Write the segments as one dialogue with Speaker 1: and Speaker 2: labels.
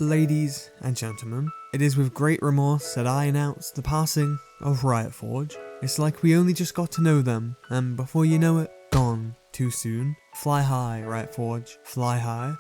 Speaker 1: Ladies and gentlemen, it is with great remorse that I announce the passing of Riot Forge. It's like we only just got to know them, and before you know it, gone too soon. Fly high, Riot Forge, fly high.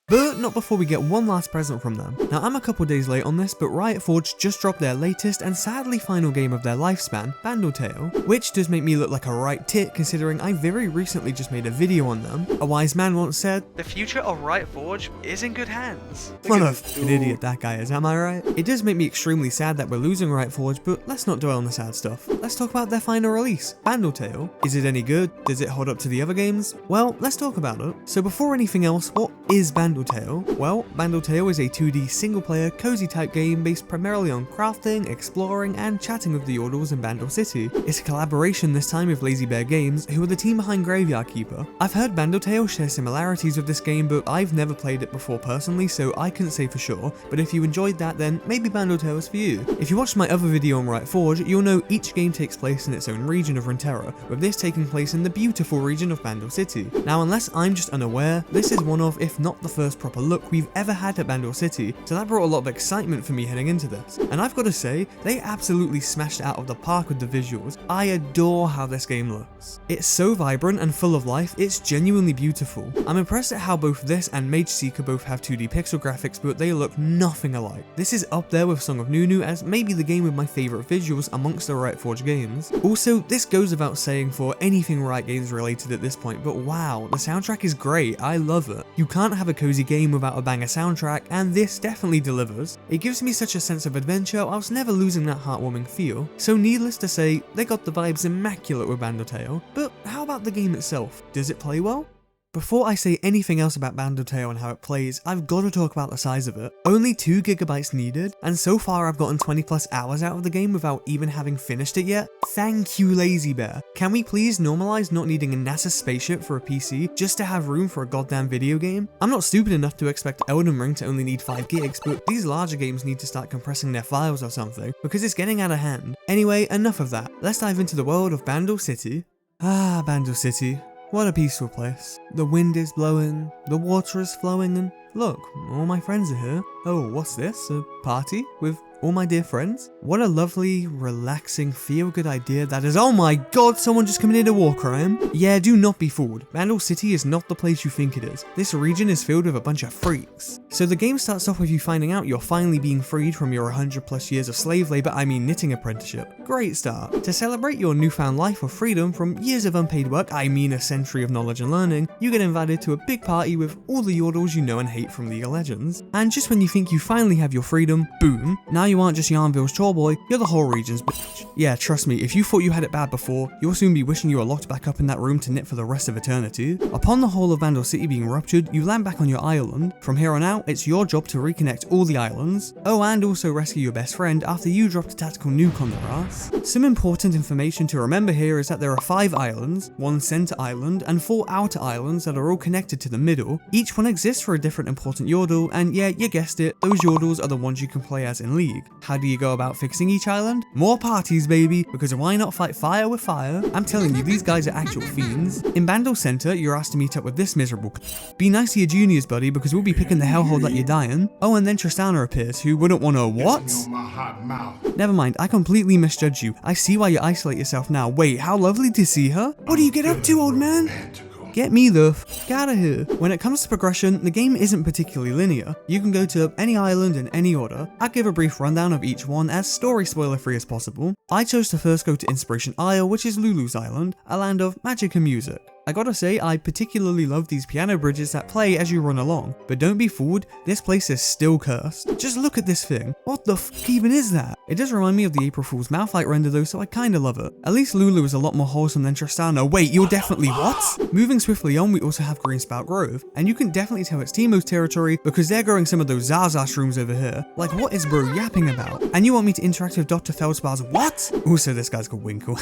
Speaker 1: But not before we get one last present from them. Now I'm a couple days late on this, but Riot Forge just dropped their latest and sadly final game of their lifespan, Bandle Tale, which does make me look like a right tit considering I very recently just made a video on them. A wise man once said, "The future of Riot Forge is in good hands." What a fucking idiot that guy is, am I right? It does make me extremely sad that we're losing Riot Forge, but let's not dwell on the sad stuff. Let's talk about their final release, Bandle Tale. Is it any good? Does it hold up to the other games? Well, let's talk about it. So before anything else, what is Bandle Tale? Well, Bandle Tale is a 2D single-player, cozy type game based primarily on crafting, exploring, and chatting with the Yordles in Bandle City. It's a collaboration this time with Lazy Bear Games, who are the team behind Graveyard Keeper. I've heard Bandle Tale share similarities with this game, but I've never played it before personally, so I couldn't say for sure, but if you enjoyed that, then maybe Bandle Tale is for you. If you watched my other video on Riot Forge, you'll know each game takes place in its own region of Runeterra, with this taking place in the beautiful region of Bandle City. Now, unless I'm just unaware, this is one of, if not the first proper look we've ever had at Bandle City, so that brought a lot of excitement for me heading into this. And I've got to say, they absolutely smashed it out of the park with the visuals. I adore how this game looks. It's so vibrant and full of life, it's genuinely beautiful. I'm impressed at how both this and Mage Seeker both have 2D pixel graphics, but they look nothing alike. This is up there with Song of Nunu as maybe the game with my favourite visuals amongst the Riot Forge games. Also, this goes without saying for anything Riot Games related at this point, but wow, the soundtrack is great, I love it. You can't have a cozy game without a banger soundtrack, and this definitely delivers. It gives me such a sense of adventure whilst never losing that heartwarming feel. So needless to say, they got the vibes immaculate with Bandle Tale. But how about the game itself? Does it play well? Before I say anything else about Bandle Tale and how it plays, I've got to talk about the size of it. Only 2 GB needed, and so far I've gotten 20 plus hours out of the game without even having finished it yet. Thank you, Lazy Bear. Can we please normalize not needing a NASA spaceship for a PC just to have room for a goddamn video game? I'm not stupid enough to expect Elden Ring to only need 5 gigs, but these larger games need to start compressing their files or something, because it's getting out of hand. Anyway, enough of that. Let's dive into the world of Bandle City. Ah, Bandle City. What a peaceful place. The wind is blowing, the water is flowing, and look, all my friends are here. Oh, what's this? A party with all my dear friends? What a lovely, relaxing, feel-good idea that is. Oh my god, someone just committed a war crime. Yeah, do not be fooled. Bandle City is not the place you think it is. This region is filled with a bunch of freaks. So the game starts off with you finding out you're finally being freed from your 100 plus years of slave labor, knitting apprenticeship. Great start. To celebrate your newfound life of freedom from years of unpaid work, a century of knowledge and learning, you get invited to a big party with all the Yordles you know and hate from League of Legends. And just when you think you finally have your freedom, boom, now you aren't just Yarnville's chore boy, you're the whole region's bitch. Yeah, trust me, if you thought you had it bad before, you'll soon be wishing you were locked back up in that room to knit for the rest of eternity. Upon the whole of Bandle City being ruptured, you land back on your island. From here on out, it's your job to reconnect all the islands. Oh, and also rescue your best friend after you dropped a tactical nuke on their ass. Some important information to remember here is that there are 5 islands, 1 center island, and 4 outer islands that are all connected to the middle. Each one exists for a different important Yordle, and yeah, you guessed it, those Yordles are the ones you can play as in League. How do you go about fixing each island? More parties, baby, because why not fight fire with fire? I'm telling you, these guys are actual fiends. In Bandle Center, you're asked to meet up with this miserable Be nice to your juniors, buddy, because we'll be picking the hellhole that you're dying. Oh, and then Tristana appears, who wouldn't want to what? Never mind, I completely misjudged you. I see why you isolate yourself now. Wait, how lovely to see her? What do you get up to, old man? Get me the f out of here. When it comes to progression, the game isn't particularly linear. You can go to any island in any order. I'll give a brief rundown of each one as story spoiler free as possible. I chose to first go to Inspiration Isle, which is Lulu's island, a land of magic and music. I gotta say, I particularly love these piano bridges that play as you run along, but don't be fooled, this place is still cursed. Just look at this thing. What the f even is that? It does remind me of the April Fool's mouth like render though, so I kinda love it. At least Lulu is a lot more wholesome than Tristana. Wait, you're definitely what? Moving swiftly on, we also have Greenspout Grove, and you can definitely tell it's Teemo's territory because they're growing some of those Zaza shrooms over here. Like, what is bro yapping about? And you want me to interact with Dr. Feldspar's what? Also, this guy's called Winkle.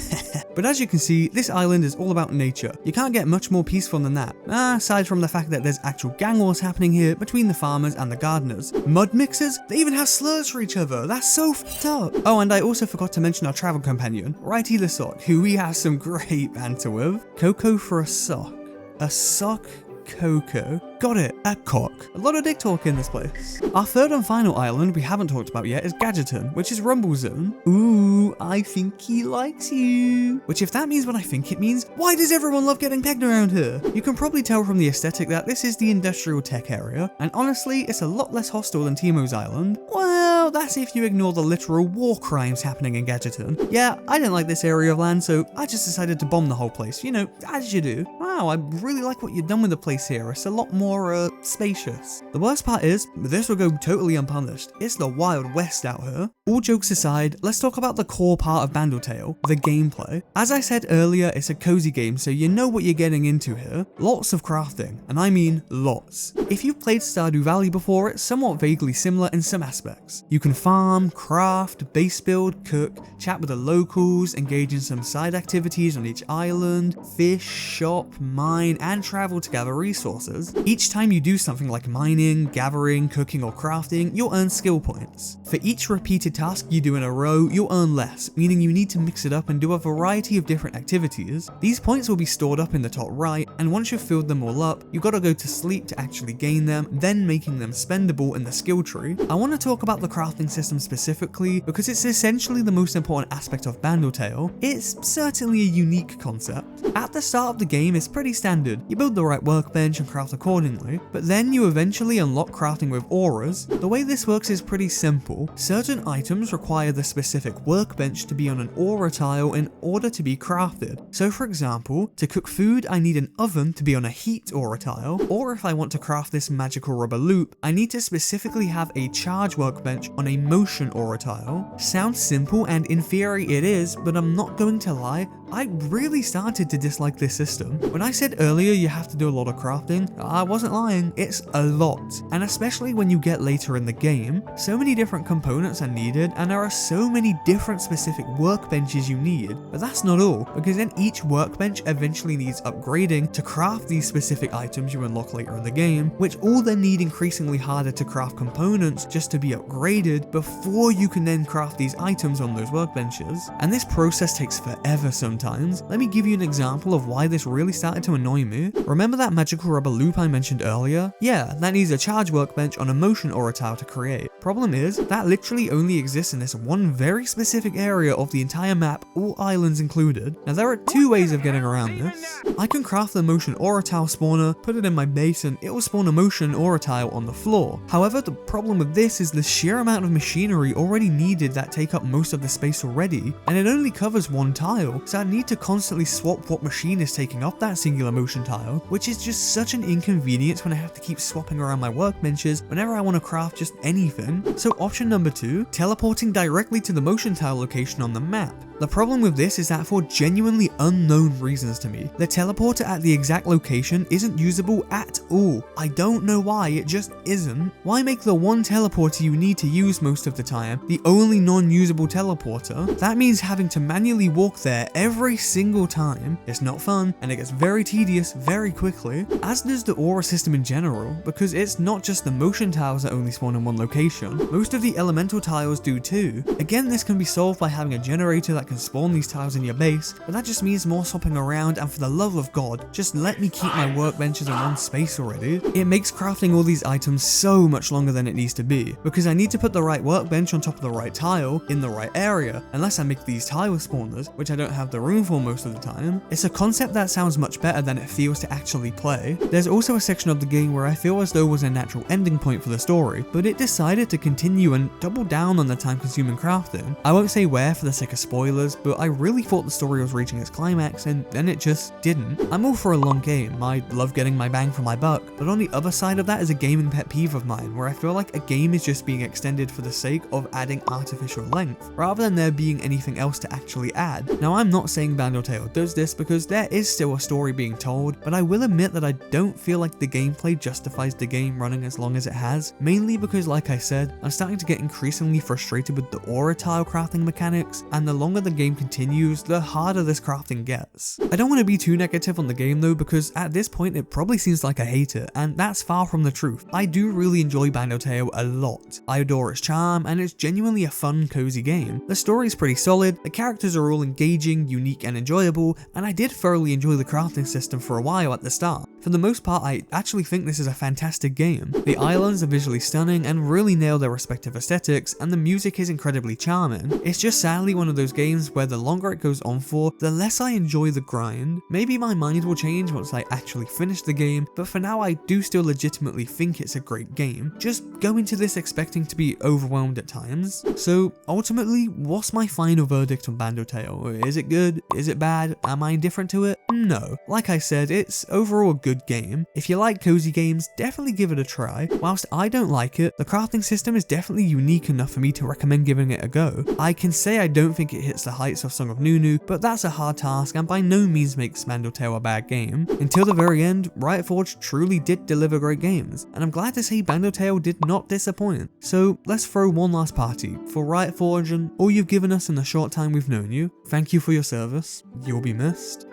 Speaker 1: But as you can see, this island is all about nature. You can't get much more peaceful than that, aside from the fact that there's actual gang wars happening here between the farmers and the gardeners. Mud mixers? They even have slurs for each other, that's so f***ed up. Oh, and I also forgot to mention our travel companion, Righty the Sock, who we have some great banter with. Coco for a sock. A sock cocoa. Got it, a cock. A lot of dick talk in this place. Our third and final island we haven't talked about yet is Gadgeton, which is Rumble Zone. Ooh, I think he likes you. Which if that means what I think it means, why does everyone love getting pegged around here? You can probably tell from the aesthetic that this is the industrial tech area, and honestly, it's a lot less hostile than Teemo's Island. Well, that's if you ignore the literal war crimes happening in Gadgeton. Yeah, I didn't like this area of land, so I just decided to bomb the whole place, you know, as you do. Wow, I really like what you've done with the place here. It's a lot more, spacious. The worst part is, this will go totally unpunished. It's the Wild West out here. All jokes aside, let's talk about the core part of Bandle Tale, the gameplay. As I said earlier, it's a cozy game, so you know what you're getting into here. Lots of crafting, and I mean lots. If you've played Stardew Valley before, it's somewhat vaguely similar in some aspects. You can farm, craft, base build, cook, chat with the locals, engage in some side activities on each island, fish, shop, mine, and travel to gather resources. Each time you do something like mining, gathering, cooking, or crafting, you'll earn skill points. For each repeated task you do in a row, you'll earn less, meaning you need to mix it up and do a variety of different activities. These points will be stored up in the top right, and once you've filled them all up, you've got to go to sleep to actually gain them, then making them spendable in the skill tree. I want to talk about the crafting system specifically because it's essentially the most important aspect of Bandle Tale. It's certainly a unique concept. At the start of the game, it's pretty standard. You build the right workbench and craft accordingly, but then you eventually unlock crafting with auras. The way this works is pretty simple. Certain items require the specific workbench to be on an aura tile in order to be crafted. So for example, to cook food, I need an oven to be on a heat aura tile, or if I want to craft this magical rubber loop, I need to specifically have a charge workbench on a motion aura tile. Sounds simple, and in theory it is, but I'm not going to lie, I really started to dislike this system. When I said earlier you have to do a lot of crafting, I wasn't lying, it's a lot. And especially when you get later in the game, so many different components are needed and there are so many different specific workbenches you need. But that's not all, because then each workbench eventually needs upgrading to craft these specific items you unlock later in the game, which all then need increasingly harder to craft components just to be upgraded before you can then craft these items on those workbenches. And this process takes forever sometimes. Let me give you an example of why this really started to annoy me. Remember that magical rubber loop I mentioned earlier? Yeah, that needs a charge workbench on a motion aura tile to create. Problem is, that literally only exists in this one very specific area of the entire map, all islands included. Now there are two ways of getting around this. I can craft the motion aura tile spawner, put it in my base, and it will spawn a motion aura tile on the floor. However, the problem with this is the sheer amount of machinery already needed that take up most of the space already, and it only covers one tile, so I need to constantly swap what machine is taking up that singular motion tile, which is just such an inconvenience when I have to keep swapping around my workbenches whenever I want to craft just anything. So option number 2, teleporting directly to the motion tile location on the map. The problem with this is that for genuinely unknown reasons to me, the teleporter at the exact location isn't usable at all. I don't know why, it just isn't. Why make the one teleporter you need to use most of the time the only non-usable teleporter? That means having to manually walk there every single time. It's not fun, and it gets very tedious very quickly, as does the aura system in general, because it's not just the motion tiles that only spawn in one location. Most of the elemental tiles do too. Again, this can be solved by having a generator that can spawn these tiles in your base, but that just means more swapping around, and for the love of God, just let me keep my workbenches in one space already. It makes crafting all these items so much longer than it needs to be, because I need to put the right workbench on top of the right tile in the right area, unless I make these tile spawners, which I don't have the room for most of the time. It's a concept that sounds much better than it feels to actually play. There's also a section of the game where I feel as though was a natural ending point for the story, but it decided to continue and double down on the time-consuming crafting. I won't say where for the sake of spoilers, but I really thought the story was reaching its climax, and then it just didn't. I'm all for a long game, I love getting my bang for my buck, but on the other side of that is a gaming pet peeve of mine, where I feel like a game is just being extended for the sake of adding artificial length, rather than there being anything else to actually add. Now I'm not saying Bandle Tale does this, because there is still a story being told, but I will admit that I don't feel like the gameplay justifies the game running as long as it has, mainly because, like I said, I'm starting to get increasingly frustrated with the aura tile crafting mechanics, and the longer the game continues, the harder this crafting gets. I don't want to be too negative on the game though, because at this point it probably seems like I hate it, and that's far from the truth. I do really enjoy Bandle Tale a lot. I adore its charm, and it's genuinely a fun, cozy game. The story's pretty solid, the characters are all engaging, unique, and enjoyable, and I did thoroughly enjoy the crafting system for a while at the start. For the most part, I actually think this is a fantastic game. The islands are visually stunning and really nail their respective aesthetics, and the music is incredibly charming. It's just sadly one of those games where the longer it goes on for, the less I enjoy the grind. Maybe my mind will change once I actually finish the game, but for now I do still legitimately think it's a great game. Just go into this expecting to be overwhelmed at times. So ultimately, what's my final verdict on Bandle Tale? Is it good? Is it bad? Am I indifferent to it? No. Like I said, it's overall a good game. If you like cozy games, definitely give it a try. Whilst I don't like it, the crafting system is definitely unique enough for me to recommend giving it a go. I can say I don't think it hits the heights of Song of Nunu, but that's a hard task and by no means makes Bandle Tale a bad game. Until the very end, Riot Forge truly did deliver great games, and I'm glad to say Bandle Tale did not disappoint. So let's throw one last party for Riot Forge and all you've given us in the short time we've known you. Thank you for your service. You'll be missed.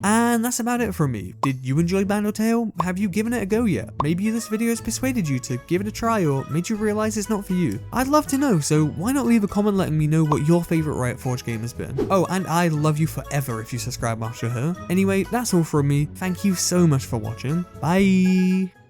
Speaker 1: And that's about it from me. Did you enjoy Bandle Tale? Have you given it a go yet? Maybe this video has persuaded you to give it a try or made you realize it's not for you. I'd love to know, so why not leave a comment letting me know what your favorite Riot Forge game has been. Oh, and I love you forever if you subscribe after her. Anyway, that's all from me. Thank you so much for watching. Bye!